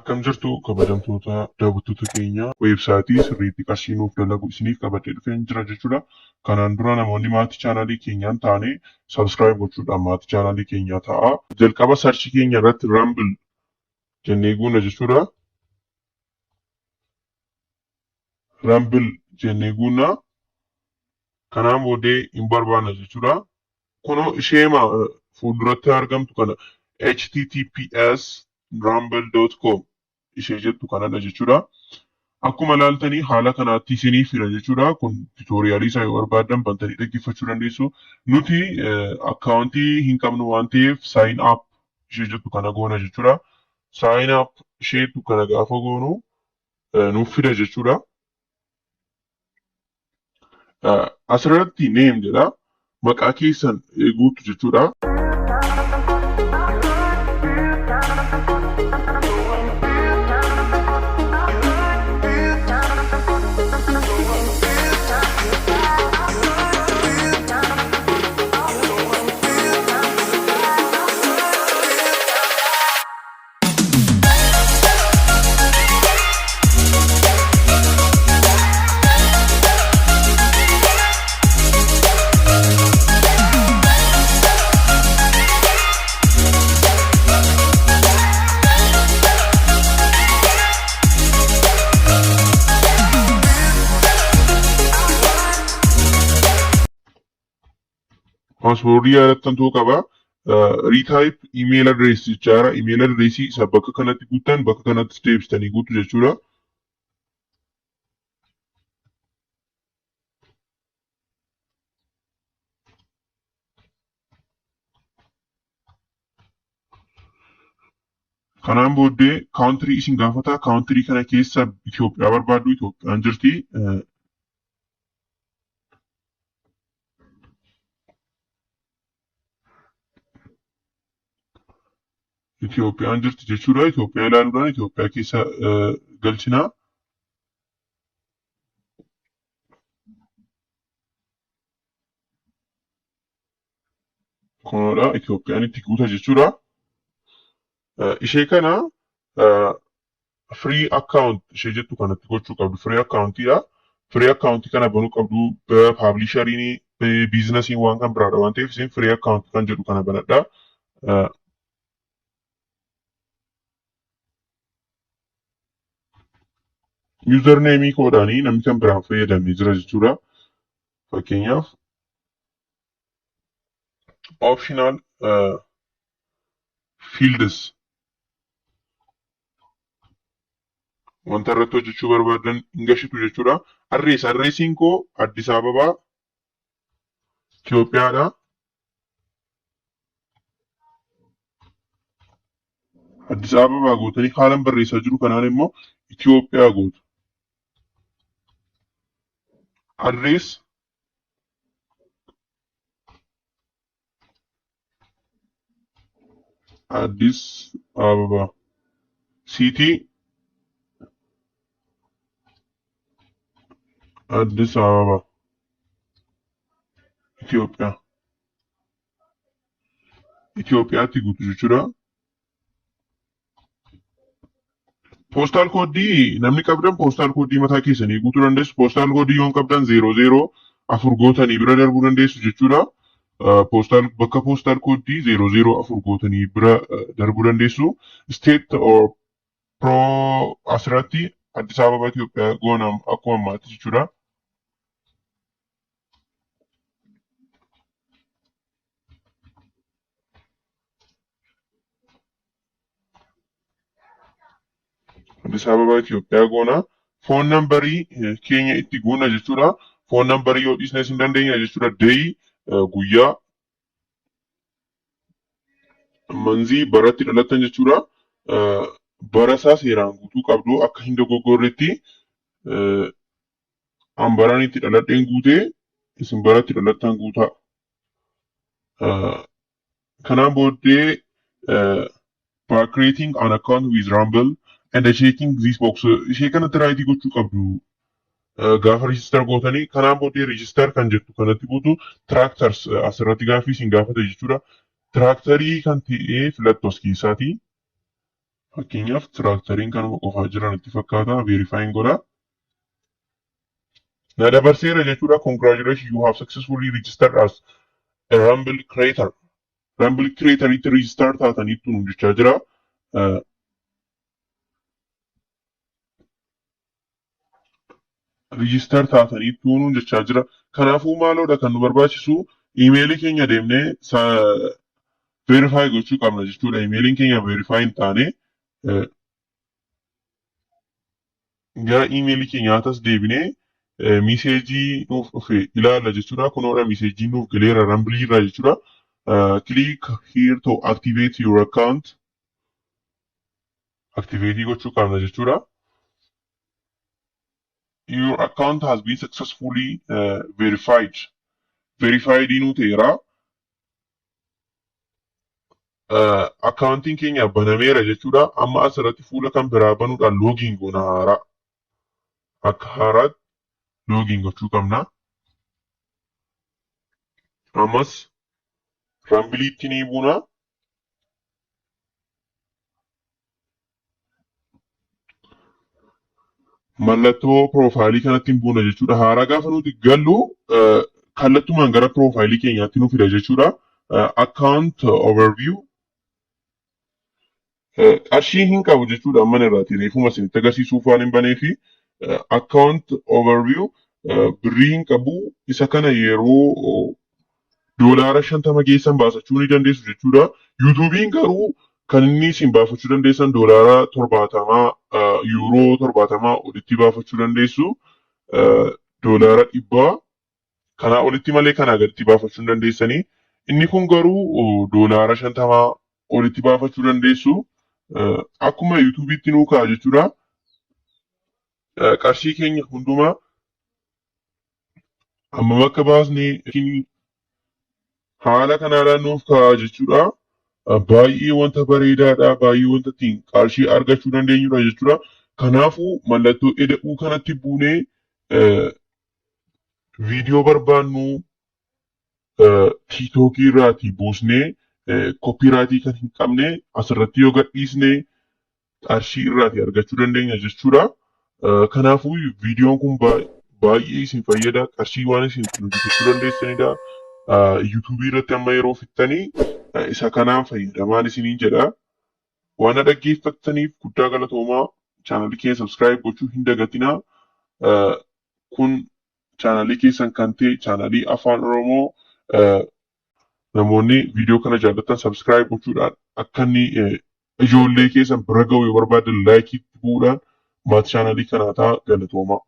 Akkam jirtu kabajamtoota daawwattoota keenya weebsaayitii sirriitti qarshii nuuf dalagu isiniif qabadhee dhufeen jira jechuudha. Kanaan dura namoonni maatii chaanaalii keenyaan taane sabskiraayib gochuudhaan maatii chaanaalii keenyaa ta'a. Jalqaba sarchii keenya irratti raambil jennee guuna jechuudha. Raambil jennee guuna kanaan boodee hin barbaanna jechuudha. Kunoo isheema fuulduratti argamtu kana https rumble.com ishee jettu kanadha jechuudha. Akkuma ilaaltanii haala kanaatti isiniif fira jechuudha. Kun tuutoriyaalii isaa yoo barbaadan bantanii dhaggeeffachuu dandeessu. Nuti akkaawuntii hin qabnu waan ta'eef sign up ishee jettu kana goona jechuudha. Sign up ishee jettu kana gaafa goonu nuuf fida jechuudha. Asirratti name jedha. Maqaa keessan guutu jechuudha. Paaspoortii yaadattan ta'uu qaba. Retype email address jechaadha. Email addressii isa bakka kanatti guuttan bakka kanatti deebistanii guutu jechuudha. Kanaan booddee kaawuntirii isin gaafata. Kaawuntirii kana keessa Itoophiyaa barbaaddu. Itoophiyaan jirti. Itoophiyaan jirti jechuudha. Itoophiyaa ilaaluudhaan Itoophiyaa keessa galchina. Kunodha Itoophiyaan itti guuta jechuudha. Ishee kana free account ishee jettu kanatti gochuu qabdu. Free accountidha. Free account kana banuu qabdu publisheriin biizinasiin waan kan biraadha waan ta'eef isin free account kan jedhu kana banadha. Username koodhaanii namni kan biraan fayyadamee jira jechuudha. Fakkeenyaaf optional fields wanta irratti hojjechuu barbaadan hin gashitu jechuudha. Adreesiin koo Addis Ababaa Itoophiyaadha. Addis Ababaa gootanii haalan barreessaa jiru kanaan immoo Itoophiyaa gootu. Address Addis Ababa. City Addis Ababa. Itoophiyaa. Itoophiyaatti guutu jechuudha. Postal koodii namni qabdan postal koodii mataa keessanii guutuu dandeessu. Postal koodii yoo qabdan 004 gootanii bira darbuu dandeessu jechuudha. Bakka postal koodii 004 gootanii bira darbuu dandeessu. State or pro asirratti Addis Ababa Itoophiyaa goonam akkuma ammaatti jechuudha. Addis Ababa Itoophiyaa goona. Foon nambarii keenya itti guuna jechuudha. Foon nambarii yoo dhiisnes hin dandeenya jechuudha. Deeyi guyyaa manzii baratti dhalattan jechuudha. Bara isaa seeraan guutuu qabdu akka hin dogoggorretti baraan itti dhaladheen guutee isin baratti dhalattan guutaa. Kanaan booddee by creating an account with Rumble and checking this box ishee kanatti raayitii gochuu qabdu. Gaafa register gootanii kanaan booddee register kan jettu kanatti guutu tractors asirratti gaaffii isin gaafata jechuudha. Tiraaktarii kan ta'e filattos keessaati. Fakkeenyaaf tiraakteriin kanuma qofaa jiran itti fakkaata. Verifying godha. Na dabarseera jechuudha. Congratulations, you have successfully registered as a Rumble creator. Rumble creator itti register taataniitu nu jechaa jira. Register taataniitu nu jechaa jira. Kanaafuu maaloodha kan nu barbaachisu iimeelii keenya deemnee verify gochuu qabna jechuudha. Iimeeliin keenya verify hin taane gara iimeelii keenyaatas deebinee miseejii nuuf dhufe ilaalla jechuudha. Kunoodha miseejii nuuf galeera Rumble irraa jechuudha. Click here to activate your account. Activate gochuu qabna jechuudha. Your account has been successfully verified. Verified nu ta'eera. Accounting keenya banameera jechuudha. Amma asirratti fuula kan biraa banuudhaan login goona haaraa. Akka haaraatti login gochuu qabna. Ammas Rumble'itti ni buuna. Mallattoo piroofaayilii kanatti hin buuna jechuudha. Haaraa gaafa nuti gallu kallattumaan gara piroofaayilii keenyaatti nu fida jechuudha. Account overview. Qarshii hin qabu jechuudha. Amma irraati reefuma isinitti agarsiisuuf waan hin baneefi account overview birrii hin qabu. Isa kana yeroo doolaara 50 geessan baasachuu ni dandeessu jechuudha. YouTube'iin garuu kan inni isin baafachuu dandeessan doolaara 70 yuuroo 70 olitti baafachuu dandeessu. Doolaara 100 kanaa olitti malee kanaa gaditti baafachuu hin dandeessanii. Inni kun garuu doolaara 50 olitti baafachuu dandeessu. Akkuma YouTube'itti nuu ka'a jechuudha. Qarshii keenya hundumaa amma bakka baasnee haala kanaadhaan nuuf ka'a jechuudha. Baay'ee wanta bareedaadha. Baay'ee wanta ittiin qarshii argachuu dandeenyudha jechuudha. Kanaafuu mallattoo eda'uu kanatti buunee viidiyoo barbaannu tiiktookii irraatii buusnee koppiraatii kan hin qabne asirratti yoo gadhiisne qarshii irraatii argachuu dandeenya jechuudha. Kanaafuu viidiyoon kun baay'ee isin fayyada. Qarshii waan isin hojjechuu dandeessanidha. YouTube irratti amma yeroo fittanii isa kanaan fayyadamaan isiniin jedha. Waan dhaggeeffattaniif guddaa galatoomaa. Chaanalii keenya subscribe gochuu hin dagatinaa. Kun chaanalii keessan kan ta'e chaanalii afaan Oromoo namoonni viidiyoo kana jaallatan subscribe gochuudhaan akka inni ijoollee keessan bira ga'u yoo barbaadan laayikii bu'uudhaan maatii chaanalii kanaa ta'a galatoomaa.